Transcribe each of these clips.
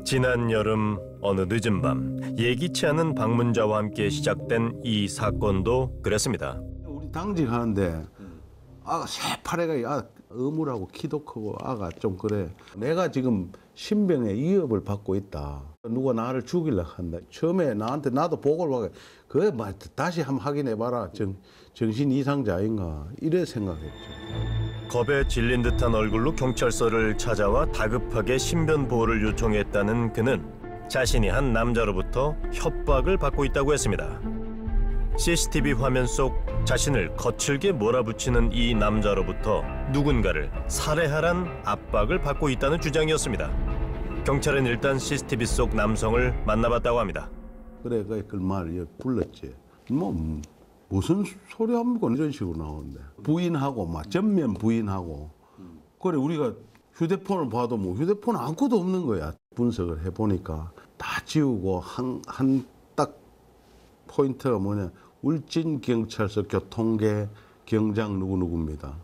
지난 여름 어느 늦은 밤 예기치 않은 방문자와 함께 시작된 이 사건도 그랬습니다. 우리 당직하는데 아가 새파래가 어물하고 키도 크고 아가 좀 그래. 내가 지금 신병에 위협을 받고 있다. 누가 나를 죽이려고 한다. 처음에 나한테 나도 보고를 받고 그래 다시 한번 확인해봐라. 정신 이상자인가 이래 생각했죠. 겁에 질린 듯한 얼굴로 경찰서를 찾아와 다급하게 신변 보호를 요청했다는 그는 자신이 한 남자로부터 협박을 받고 있다고 했습니다. CCTV 화면 속 자신을 거칠게 몰아붙이는 이 남자로부터 누군가를 살해하란 압박을 받고 있다는 주장이었습니다. 경찰은 일단 CCTV 속 남성을 만나봤다고 합니다. 그래 그 말을 불렀지. 무슨 소리 합니까? 이런 식으로 나오는데 부인하고 막 전면 부인하고 그래 우리가 휴대폰을 봐도 뭐 휴대폰 아무것도 없는 거야. 분석을 해보니까 다 지우고 한 딱 포인트가 뭐냐 울진경찰서 교통계 경장 누구누구입니다.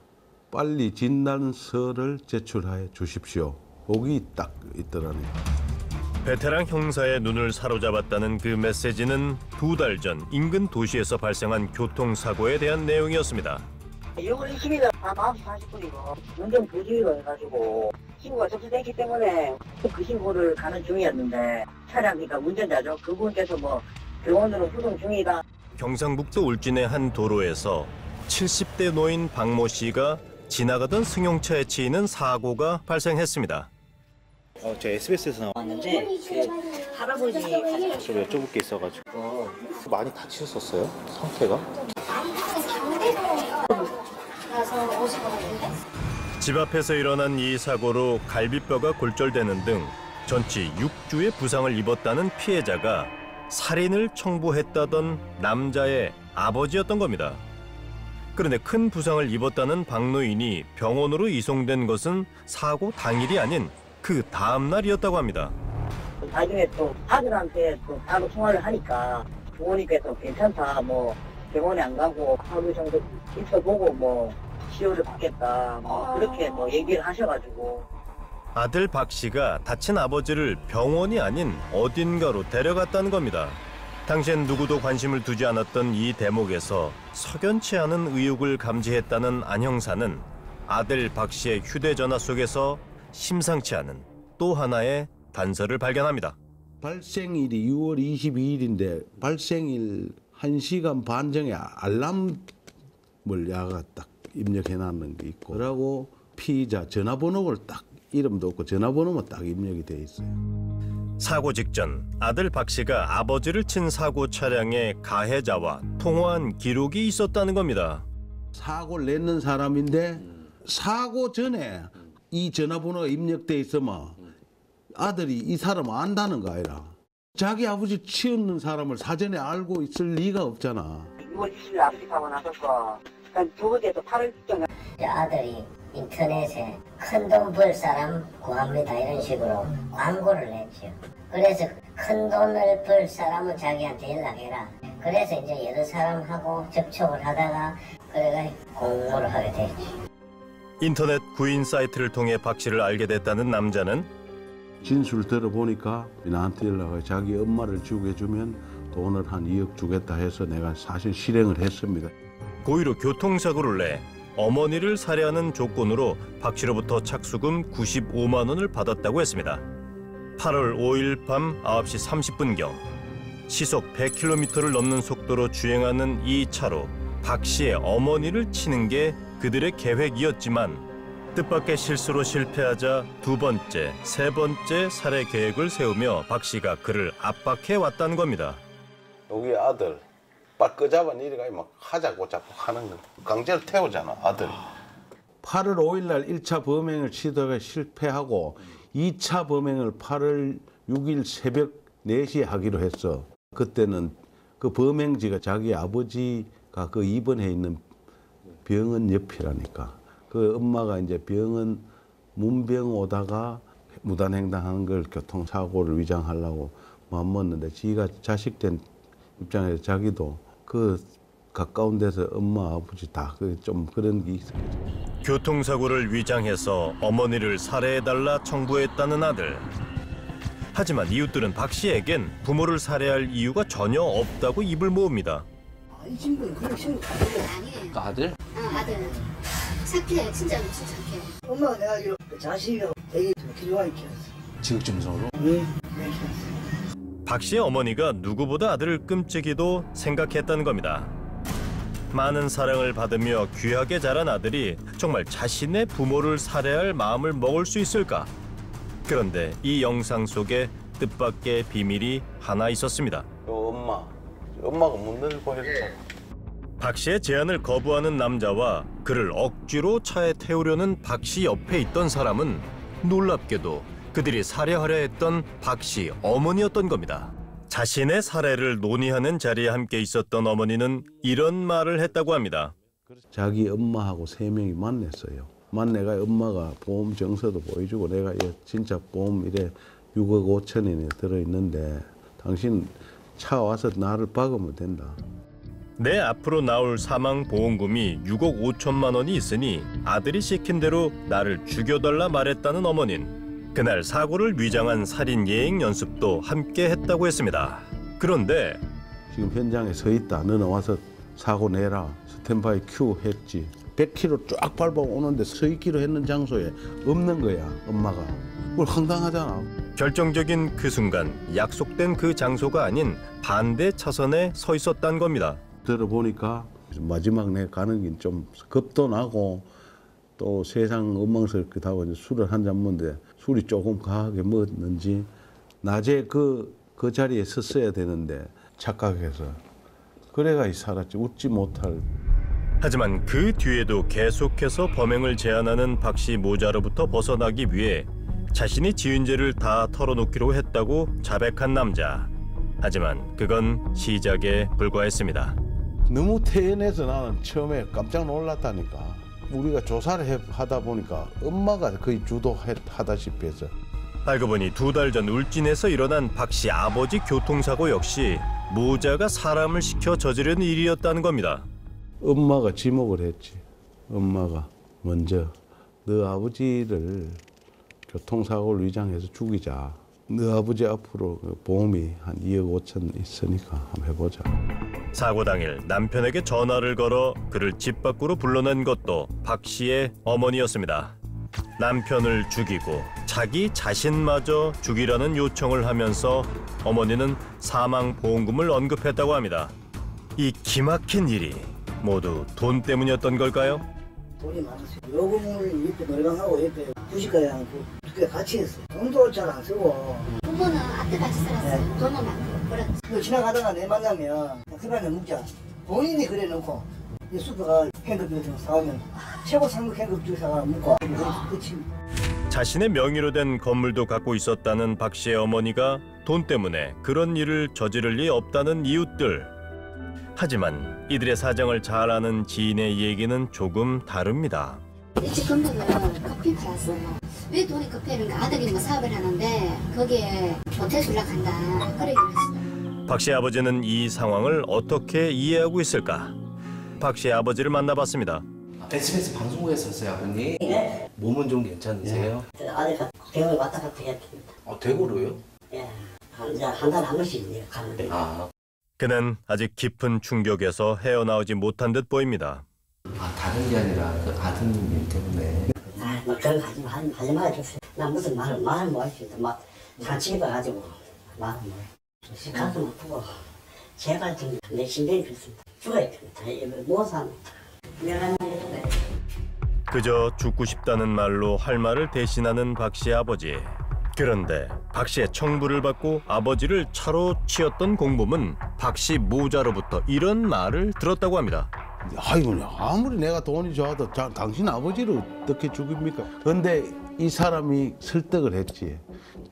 빨리 진단서를 제출해 주십시오. 거기 딱 있더라네요. 베테랑 형사의 눈을 사로잡았다는 그 메시지는 2달 전 인근 도시에서 발생한 교통사고에 대한 내용이었습니다. 6월 20일 밤 9시 40분이고 운전 부주의로 해가지고 신고가 접수됐기 때문에 그 신고를 가는 중이었는데 차량이니까 운전자죠. 그분께서 뭐 병원으로 후송 중이다. 경상북도 울진의 한 도로에서 70대 노인 박모 씨가 지나가던 승용차에 치이는 사고가 발생했습니다. 저 SBS에서 왔는데 그 할아버지 좀 여쭤볼 게 있어가지고 많이 다치셨었어요? 상태가? 집 앞에서 일어난 이 사고로 갈비뼈가 골절되는 등 전치 6주의 부상을 입었다는 피해자가 살인을 청부했다던 남자의 아버지였던 겁니다. 그런데 큰 부상을 입었다는 박 노인이 병원으로 이송된 것은 사고 당일이 아닌 그 다음 날이었다고 합니다. 나중에 또 아들한테 또 따로 통화를 하니까 부모님께서 괜찮다, 뭐 병원에 안 가고 하루 정도 있어보고 뭐 치료를 받겠다, 뭐 그렇게 뭐 얘기를 하셔가지고. 아들 박 씨가 다친 아버지를 병원이 아닌 어딘가로 데려갔다는 겁니다. 당시엔 누구도 관심을 두지 않았던 이 대목에서 석연치 않은 의혹을 감지했다는 안 형사는 아들 박 씨의 휴대전화 속에서 심상치 않은 또 하나의 단서를 발견합니다. 발생일이 6월 22일인데 발생일 1시간 반 전에 알람을 야가 딱 입력해놨는 게 있고 그러고 피의자 전화번호를 딱 이름도 없고 전화번호만 딱 입력이 돼 있어요. 사고 직전 아들 박 씨가 아버지를 친 사고 차량의 가해자와 통화한 기록이 있었다는 겁니다. 사고를 냈는 사람인데 사고 전에 이 전화번호가 입력돼 있으면 아들이 이 사람을 안다는 거 아니라 자기 아버지 치우는 사람을 사전에 알고 있을 리가 없잖아. 6월 20일 아버지 사고 나서서 두 번째도 8월 경에 아들이 인터넷에 큰돈 벌 사람 구합니다 이런 식으로 광고를 냈죠. 그래서 큰 돈을 벌 사람은 자기한테 연락해라. 그래서 이제 여러 사람하고 접촉을 하다가 그래가 공모를 하게 됐죠. 인터넷 구인 사이트를 통해 박 씨를 알게 됐다는 남자는 진술 들어보니까 나한테 연락해 자기 엄마를 죽여주면 돈을 한 2억 주겠다 해서 내가 사실 실행을 했습니다. 고의로 교통사고를 내 어머니를 살해하는 조건으로 박 씨로부터 착수금 95만 원을 받았다고 했습니다. 8월 5일 밤 9시 30분경 시속 100km를 넘는 속도로 주행하는 이 차로 박 씨의 어머니를 치는 게 그들의 계획이었지만 뜻밖의 실수로 실패하자 두 번째, 세 번째 살해 계획을 세우며 박 씨가 그를 압박해 왔다는 겁니다. 여기 아들 빡 끄잡아 이래가 막 하자고 자꾸 하는 거 강제로 태우잖아 아들. 8월 5일 날 1차 범행을 시도해 실패하고 2차 범행을 8월 6일 새벽 4시에 하기로 했어. 그때는 그 범행지가 자기 아버지가 그 입원해 있는 병원 옆이라니까. 그 엄마가 이제 병원 문병 오다가 무단횡단하는 걸 교통사고를 위장하려고 마음먹었는데 지가 자식된 입장에서 자기도 그 가까운 데서 엄마 아버지 다 좀 그런 게 있었겠죠. 교통사고를 위장해서 어머니를 살해해달라 청구했다는 아들. 하지만 이웃들은 박 씨에겐 부모를 살해할 이유가 전혀 없다고 입을 모읍니다. 이 친구는 그런 친구 아니에요. 아니에요. 아들? 아들. 착해. 진짜 엄청 착해. 엄마가 내가 알기로 그 자식이라고 되게 귀중하게 키웠어. 지극정성으로? 응, 내가 키웠어. 박 씨의 어머니가 누구보다 아들을 끔찍이도 생각했다는 겁니다. 많은 사랑을 받으며 귀하게 자란 아들이 정말 자신의 부모를 살해할 마음을 먹을 수 있을까? 그런데 이 영상 속에 뜻밖의 비밀이 하나 있었습니다. 엄마가 못 내리고 했잖아. 박 씨의 제안을 거부하는 남자와 그를 억지로 차에 태우려는 박 씨 옆에 있던 사람은 놀랍게도 그들이 살해하려 했던 박 씨 어머니였던 겁니다. 자신의 살해를 논의하는 자리에 함께 있었던 어머니는 이런 말을 했다고 합니다. 자기 엄마하고 3명이 만났어요. 만내가 엄마가 보험 정서도 보여주고 내가 진짜 보험 이래 6억 5천원이 들어있는데 당신 차 와서 나를 박으면 된다. 내 앞으로 나올 사망 보험금이 6억 5천만 원이 있으니 아들이 시킨 대로 나를 죽여달라 말했다는 어머니는 그날 사고를 위장한 살인 예행 연습도 함께 했다고 했습니다. 그런데 지금 현장에 서 있다. 너는 와서 사고 내라. 스탠바이 큐 했지. 100km 쫙 밟아 오는데 서 있기로 했는 장소에 없는 거야, 엄마가. 그걸 황당하잖아. 결정적인 그 순간 약속된 그 장소가 아닌 반대 차선에 서 있었다는 겁니다. 들어보니까 마지막 내 가는 길 좀 겁도 나고 또 세상 엉망스럽기도 하고 술을 한 잔 먹는데 술이 조금 과하게 먹었는지 낮에 그 자리에 섰어야 되는데 착각해서 그래가 살았지. 웃지 못할. 하지만 그 뒤에도 계속해서 범행을 제안하는 박 씨 모자로부터 벗어나기 위해 자신이 지은 죄를 다 털어놓기로 했다고 자백한 남자. 하지만 그건 시작에 불과했습니다. 너무 태연해서 나는 처음에 깜짝 놀랐다니까. 우리가 조사를 하다 보니까 엄마가 거의 주도하다시피 해서. 알고 보니 2달 전 울진에서 일어난 박 씨 아버지 교통사고 역시 모자가 사람을 시켜 저지른 일이었다는 겁니다. 엄마가 지목을 했지. 엄마가 먼저 너 아버지를 교통사고를 위장해서 죽이자. 너 아버지 앞으로 보험이 한 2억 5천 있으니까 한번 해보자. 사고 당일 남편에게 전화를 걸어 그를 집 밖으로 불러낸 것도 박 씨의 어머니였습니다. 남편을 죽이고 자기 자신마저 죽이라는 요청을 하면서 어머니는 사망보험금을 언급했다고 합니다. 이 기막힌 일이 모두 돈 때문이었던 걸까요? 돈이 많았어요. 요금을 옆에 노래방하고 옆에 부식가랑 두 개 같이 했어요. 돈도 잘 안 쓰고. 부모는 앞에같이 살았어요. 돈은 많고. 그렇지. 그 지나가다가 내 만나면 그만에 묵자. 본인이 그래 놓고 이 슈퍼가 행급주 같은 거 사오면 최고 상급 행급주 사가 묵고 끝이. 자신의 명의로 된 건물도 갖고 있었다는 박 씨의 어머니가 돈 때문에 그런 일을 저지를 리 없다는 이웃들. 하지만 이들의 사정을 잘 아는 지인의 얘기는 조금 다릅니다. 일찍 건너면 커피 팔았어. 왜 돈이 급해는가? 아들이 뭐 사업을 하는데 거기에 모텔 술락한다. 그래 그랬어. 박 씨의 아버지는 이 상황을 어떻게 이해하고 있을까? 박 씨의 아버지를 만나봤습니다. SBS 방송국에서 왔어요, 아버님. 네. 몸은 좀 괜찮으세요? 아들가 대구에 왔다 갔다 했습니다. 대구로요? 예. 한 달에 한 번씩 가는데. 그는 아직 깊은 충격에서 헤어나오지 못한 듯 보입니다. 다른 게 아니라 그 아드님 때문에. 뭐 그런 거 하지 말아줬어요. 나 무슨 말을 못 했습니다. 막 산책해 가지고 말을 못 했어요. 가슴 아프고 제발 좀 내 신경이 그렇습니다. 죽어야 됩니다. 못 삽니다. 그저 죽고 싶다는 말로 할 말을 대신하는 박 씨의 아버지. 그런데 박 씨의 청부를 받고 아버지를 차로 치었던 공범은 박 씨 모자로부터 이런 말을 들었다고 합니다. 아이고, 아무리 내가 돈이 좋아도 당신 아버지를 어떻게 죽입니까? 그런데 이 사람이 설득을 했지.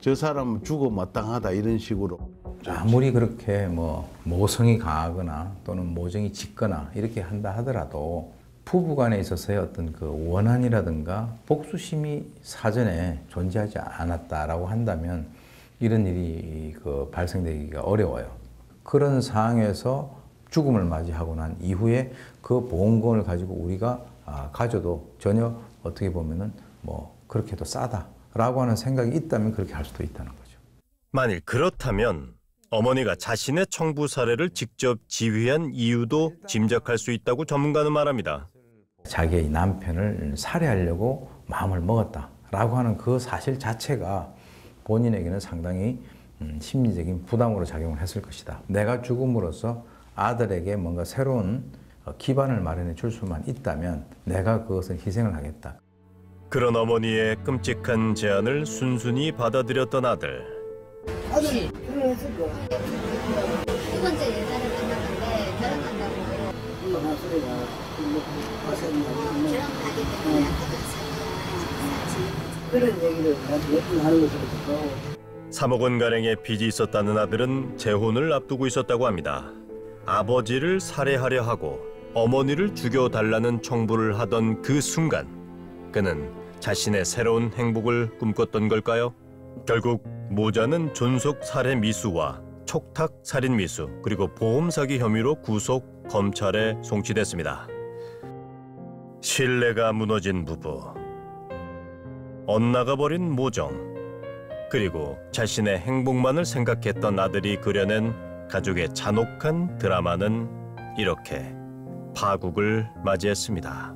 저 사람은 죽어 마땅하다 이런 식으로. 아무리 그렇게 뭐 모성이 강하거나 또는 모정이 짙거나 이렇게 한다 하더라도 부부간에 있어서의 어떤 그 원한이라든가 복수심이 사전에 존재하지 않았다라고 한다면 이런 일이 발생되기가 어려워요. 그런 상황에서 죽음을 맞이하고 난 이후에 그 보험금을 가지고 우리가 가져도 전혀 어떻게 보면은 뭐 그렇게도 싸다라고 하는 생각이 있다면 그렇게 할 수도 있다는 거죠. 만일 그렇다면 어머니가 자신의 청부 살해를 직접 지휘한 이유도 짐작할 수 있다고 전문가는 말합니다. 자기의 남편을 살해하려고 마음을 먹었다라고 하는 그 사실 자체가 본인에게는 상당히 심리적인 부담으로 작용을 했을 것이다. 내가 죽음으로써 아들에게 뭔가 새로운 기반을 마련해 줄 수만 있다면 내가 그것을 희생을 하겠다. 그런 어머니의 끔찍한 제안을 순순히 받아들였던 아들. 아들이 결혼했을 거야. 두 번째 여자를 만났는데 결혼한다고 이거 나 소리가 와서 결혼하기 때문에 그런 얘기를 나한테 몇 번 하는 것으로 듣고 3억 원가량의 빚이 있었다는 아들은 재혼을 앞두고 있었다고 합니다. 아버지를 살해하려 하고 어머니를 죽여달라는 청부를 하던 그 순간 그는 자신의 새로운 행복을 꿈꿨던 걸까요? 결국 모자는 존속 살해 미수와 촉탁 살인 미수 그리고 보험 사기 혐의로 구속 검찰에 송치됐습니다. 신뢰가 무너진 부부, 엇나가버린 모정, 그리고 자신의 행복만을 생각했던 아들이 그려낸 가족의 잔혹한 드라마는 이렇게 파국을 맞이했습니다.